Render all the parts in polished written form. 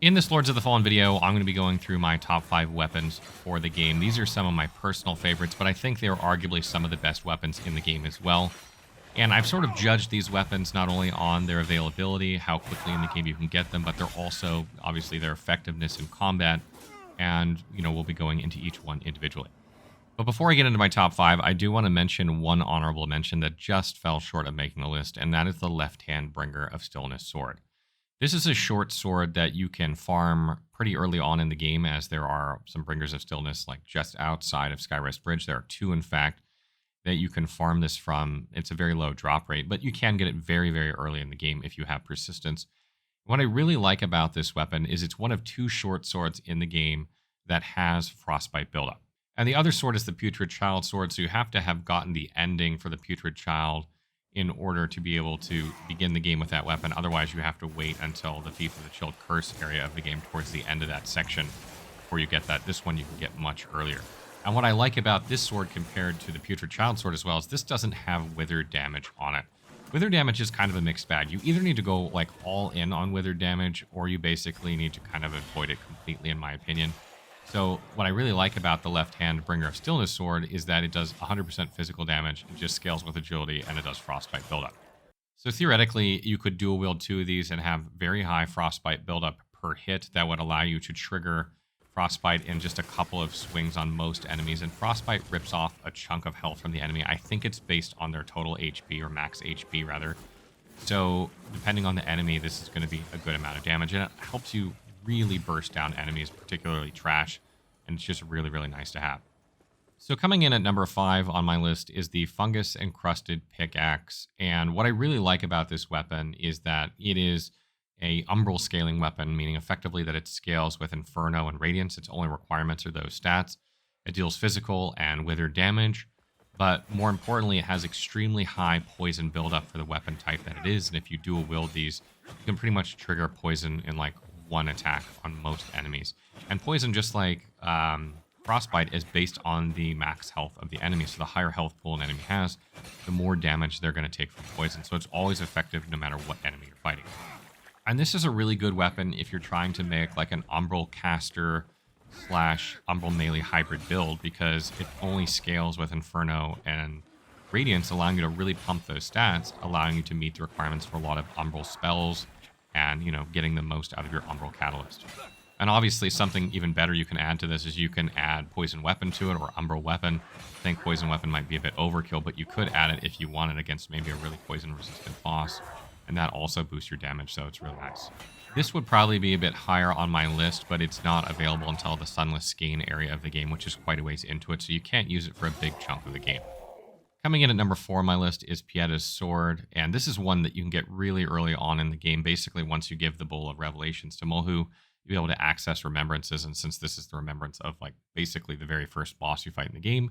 In this Lords of the Fallen video, I'm going to be going through my top 5 weapons for the game. These are some of my personal favorites, but I think they're arguably some of the best weapons in the game as well. And I've sort of judged these weapons not only on their availability, how quickly in the game you can get them, but they're also, obviously, their effectiveness in combat. And, we'll be going into each one individually. But before I get into my top 5, I do want to mention one honorable mention that just fell short of making the list, and that is the left-hand bringer of Stillness sword. This is a short sword that you can farm pretty early on in the game, as there are some bringers of Stillness like just outside of Skyrest Bridge. There are 2, in fact, that you can farm this from. It's a very low drop rate, but you can get it very, very early in the game if you have persistence. What I really like about this weapon is it's one of 2 short swords in the game that has frostbite buildup. And the other sword is the Putrid Child sword, so you have to have gotten the ending for the Putrid Child in order to be able to begin the game with that weapon. Otherwise, you have to wait until the Thief of the Chilled Curse area of the game towards the end of that section before you get that. This one you can get much earlier. And what I like about this sword compared to the Putrid Child sword as well is this doesn't have withered damage on it. Withered damage is kind of a mixed bag. You either need to go like all in on withered damage, or you basically need to kind of avoid it completely, in my opinion. So what I really like about the left-hand bringer of Stillness sword is that it does 100% physical damage, it just scales with agility, and it does frostbite buildup. So theoretically, you could dual wield 2 of these and have very high frostbite buildup per hit that would allow you to trigger frostbite in just a couple of swings on most enemies. And frostbite rips off a chunk of health from the enemy. I think it's based on their total HP, or max HP rather. So depending on the enemy, this is going to be a good amount of damage, and it helps you really burst down enemies, particularly trash, and it's just really, really nice to have. So coming in at number 5 on my list is the Fungus-Encrusted Pickaxe, and what I really like about this weapon is that it is a umbral scaling weapon, meaning effectively that it scales with Inferno and Radiance. Its only requirements are those stats. It deals physical and withered damage, but more importantly, it has extremely high poison buildup for the weapon type that it is, and if you dual wield these, you can pretty much trigger poison in like 1 attack on most enemies. And poison, just like frostbite, is based on the max health of the enemy. So the higher health pool an enemy has, the more damage they're going to take from poison. So it's always effective no matter what enemy you're fighting. And this is a really good weapon if you're trying to make like an umbral caster / umbral melee hybrid build, because it only scales with Inferno and Radiance, allowing you to really pump those stats, allowing you to meet the requirements for a lot of umbral spells, and, getting the most out of your Umbral Catalyst. And obviously, something even better you can add to this is you can add Poison Weapon to it, or Umbral Weapon. I think Poison Weapon might be a bit overkill, but you could add it if you wanted against maybe a really poison-resistant boss, and that also boosts your damage, so it's really nice. This would probably be a bit higher on my list, but it's not available until the Sunless Skein area of the game, which is quite a ways into it, so you can't use it for a big chunk of the game. Coming in at number 4 on my list is Pieta's sword, and this is one that you can get really early on in the game. Basically, once you give the Bowl of Revelations to Mulhu, you'll be able to access remembrances, and since this is the remembrance of like basically the very first boss you fight in the game,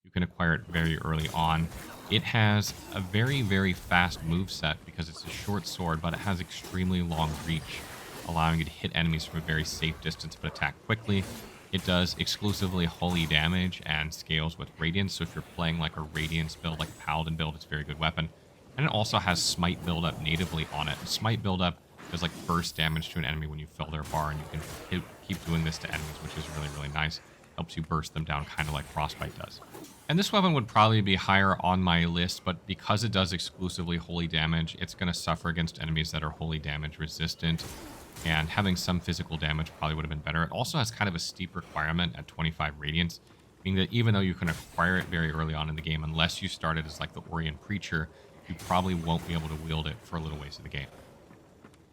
you can acquire it very early on. It has a very, very fast moveset because it's a short sword, but it has extremely long reach, allowing you to hit enemies from a very safe distance but attack quickly. It does exclusively holy damage and scales with Radiance, so if you're playing like a Radiance build, like a Paladin build, it's a very good weapon. And it also has Smite buildup natively on it. Smite buildup does like burst damage to an enemy when you fill their bar, and you can keep doing this to enemies, which is really, really nice. Helps you burst them down kind of like Frostbite does. And this weapon would probably be higher on my list, but because it does exclusively holy damage, it's going to suffer against enemies that are holy damage resistant. And having some physical damage probably would have been better. It also has kind of a steep requirement at 25 Radiance, meaning that even though you can acquire it very early on in the game, unless you started as like the Orient Preacher, you probably won't be able to wield it for a little ways of the game.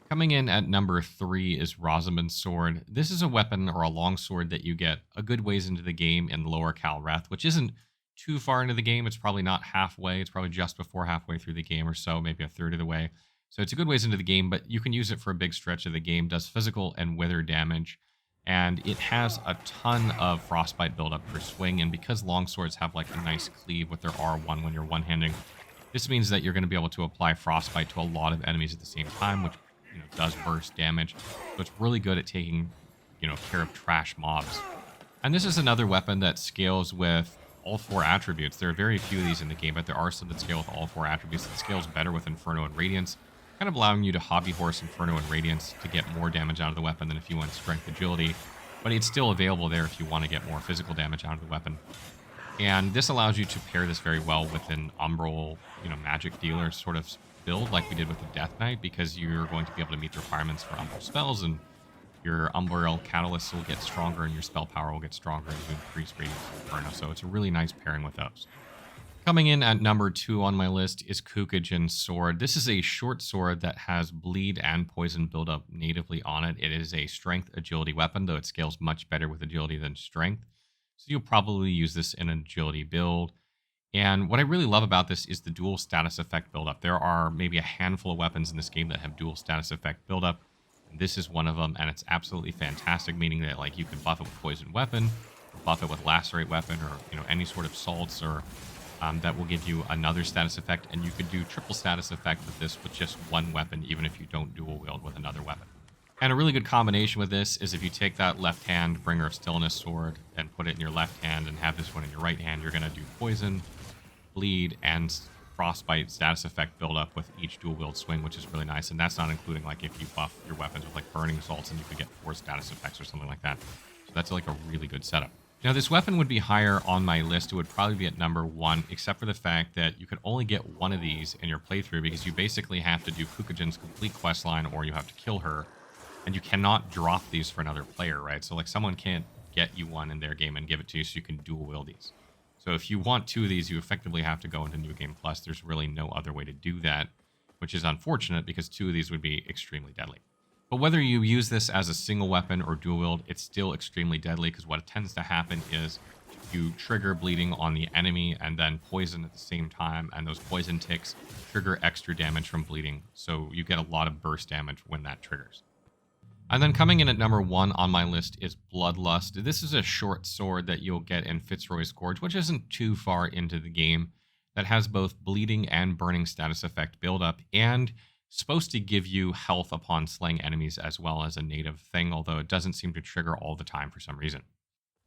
Coming in at number 3 is Rosamund's sword. This is a weapon or a long sword that you get a good ways into the game in Lower Calreth, which isn't too far into the game. It's probably not halfway. It's probably just before halfway through the game or so, maybe a third of the way. So it's a good ways into the game, but you can use it for a big stretch of the game. Does physical and wither damage, and it has a ton of frostbite buildup per swing. And because longswords have like a nice cleave with their R1 when you're one-handing, this means that you're going to be able to apply frostbite to a lot of enemies at the same time, which does burst damage. So it's really good at taking care of trash mobs. And this is another weapon that scales with all 4 attributes. There are very few of these in the game, but there are some that scale with all 4 attributes. It scales better with Inferno and Radiance. kind of allowing you to hobby horse Inferno and Radiance to get more damage out of the weapon than if you went Strength Agility, but it's still available there if you want to get more physical damage out of the weapon. And this allows you to pair this very well with an Umbral, magic dealer sort of build like we did with the Death Knight, because you're going to be able to meet the requirements for Umbral spells, and your Umbral Catalysts will get stronger and your spell power will get stronger as you increase Radiance and Inferno. So it's a really nice pairing with those. Coming in at number 2 on my list is Kukajin's Sword. This is a short sword that has bleed and poison buildup natively on it. It is a strength agility weapon, though it scales much better with agility than strength. So you'll probably use this in an agility build. And what I really love about this is the dual status effect buildup. There are maybe a handful of weapons in this game that have dual status effect buildup. And this is one of them, and it's absolutely fantastic, meaning that like you can buff it with poison weapon, buff it with lacerate weapon, or any sort of salts, or that will give you another status effect, and you could do triple status effect with this with just one weapon, even if you don't dual wield with another weapon. And a really good combination with this is if you take that left hand Bringer of Stillness sword and put it in your left hand and have this one in your right hand, you're going to do poison, bleed, and frostbite status effect build up with each dual wield swing, which is really nice. And that's not including like if you buff your weapons with like burning salts and you could get 4 status effects or something like that. So that's like a really good setup. Now, this weapon would be higher on my list. It would probably be at number 1, except for the fact that you could only get one of these in your playthrough because you basically have to do Kukajin's complete quest line or you have to kill her. And you cannot drop these for another player, right? So, like, someone can't get you one in their game and give it to you so you can dual wield these. So if you want 2 of these, you effectively have to go into New Game Plus. There's really no other way to do that, which is unfortunate because 2 of these would be extremely deadly. But whether you use this as a single weapon or dual wield, it's still extremely deadly because what tends to happen is you trigger bleeding on the enemy and then poison at the same time, and those poison ticks trigger extra damage from bleeding, so you get a lot of burst damage when that triggers. And then coming in at number 1 on my list is Bloodlust. This is a short sword that you'll get in Fitzroy's Gorge, which isn't too far into the game, that has both bleeding and burning status effect buildup, and supposed to give you health upon slaying enemies as well as a native thing, although it doesn't seem to trigger all the time for some reason.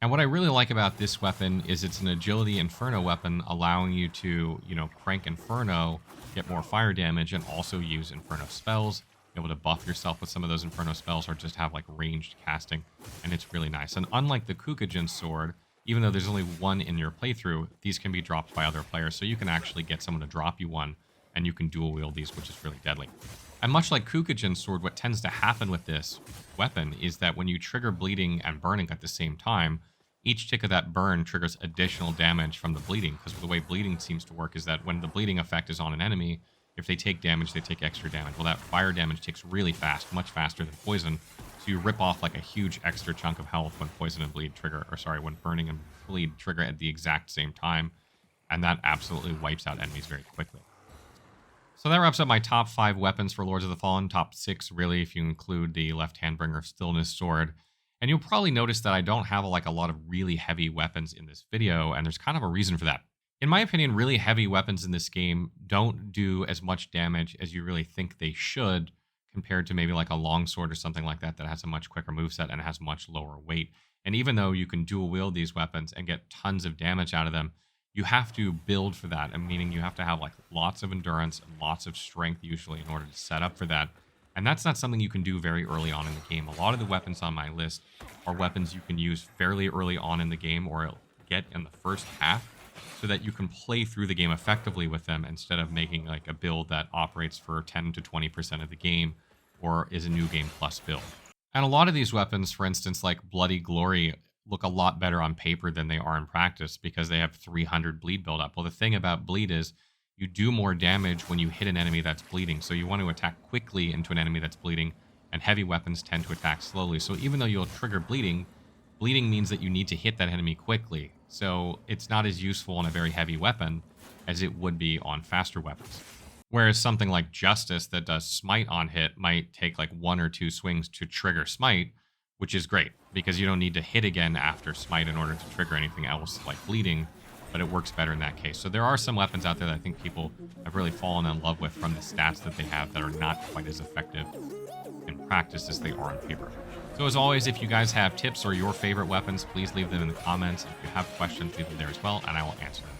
And what I really like about this weapon is it's an agility Inferno weapon, allowing you to, crank Inferno, get more fire damage, and also use Inferno spells, be able to buff yourself with some of those Inferno spells, or just have like ranged casting, and it's really nice. And unlike the Kukajin sword, even though there's only one in your playthrough, these can be dropped by other players, so you can actually get someone to drop you one, and you can dual wield these, which is really deadly. And much like Kukajin's sword, what tends to happen with this weapon is that when you trigger bleeding and burning at the same time, each tick of that burn triggers additional damage from the bleeding, because the way bleeding seems to work is that when the bleeding effect is on an enemy, if they take damage, they take extra damage. Well, that fire damage takes really fast, much faster than poison, so you rip off like a huge extra chunk of health when poison and bleed trigger, when burning and bleed trigger at the exact same time, and that absolutely wipes out enemies very quickly. So that wraps up my top 5 weapons for Lords of the Fallen, top 6 really if you include the left-hand Bringer of Stillness sword. And you'll probably notice that I don't have a lot of really heavy weapons in this video, and there's kind of a reason for that. In my opinion, really heavy weapons in this game don't do as much damage as you really think they should, compared to maybe like a longsword or something like that that has a much quicker moveset and has much lower weight. And even though you can dual wield these weapons and get tons of damage out of them, you have to build for that, and meaning you have to have like lots of endurance and lots of strength usually in order to set up for that. And that's not something you can do very early on in the game. A lot of the weapons on my list are weapons you can use fairly early on in the game or get in the first half so that you can play through the game effectively with them instead of making like a build that operates for 10 to 20% of the game or is a New Game Plus build. And a lot of these weapons, for instance, like Bloody Glory, look a lot better on paper than they are in practice because they have 300 bleed buildup. Well, the thing about bleed is you do more damage when you hit an enemy that's bleeding. So you want to attack quickly into an enemy that's bleeding, and heavy weapons tend to attack slowly. So even though you'll trigger bleeding, bleeding means that you need to hit that enemy quickly. So it's not as useful on a very heavy weapon as it would be on faster weapons. Whereas something like Justice that does smite on hit might take like 1 or 2 swings to trigger smite, which is great because you don't need to hit again after smite in order to trigger anything else like bleeding, but it works better in that case. So there are some weapons out there that I think people have really fallen in love with from the stats that they have that are not quite as effective in practice as they are on paper. So as always, if you guys have tips or your favorite weapons, please leave them in the comments. If you have questions, leave them there as well, and I will answer them.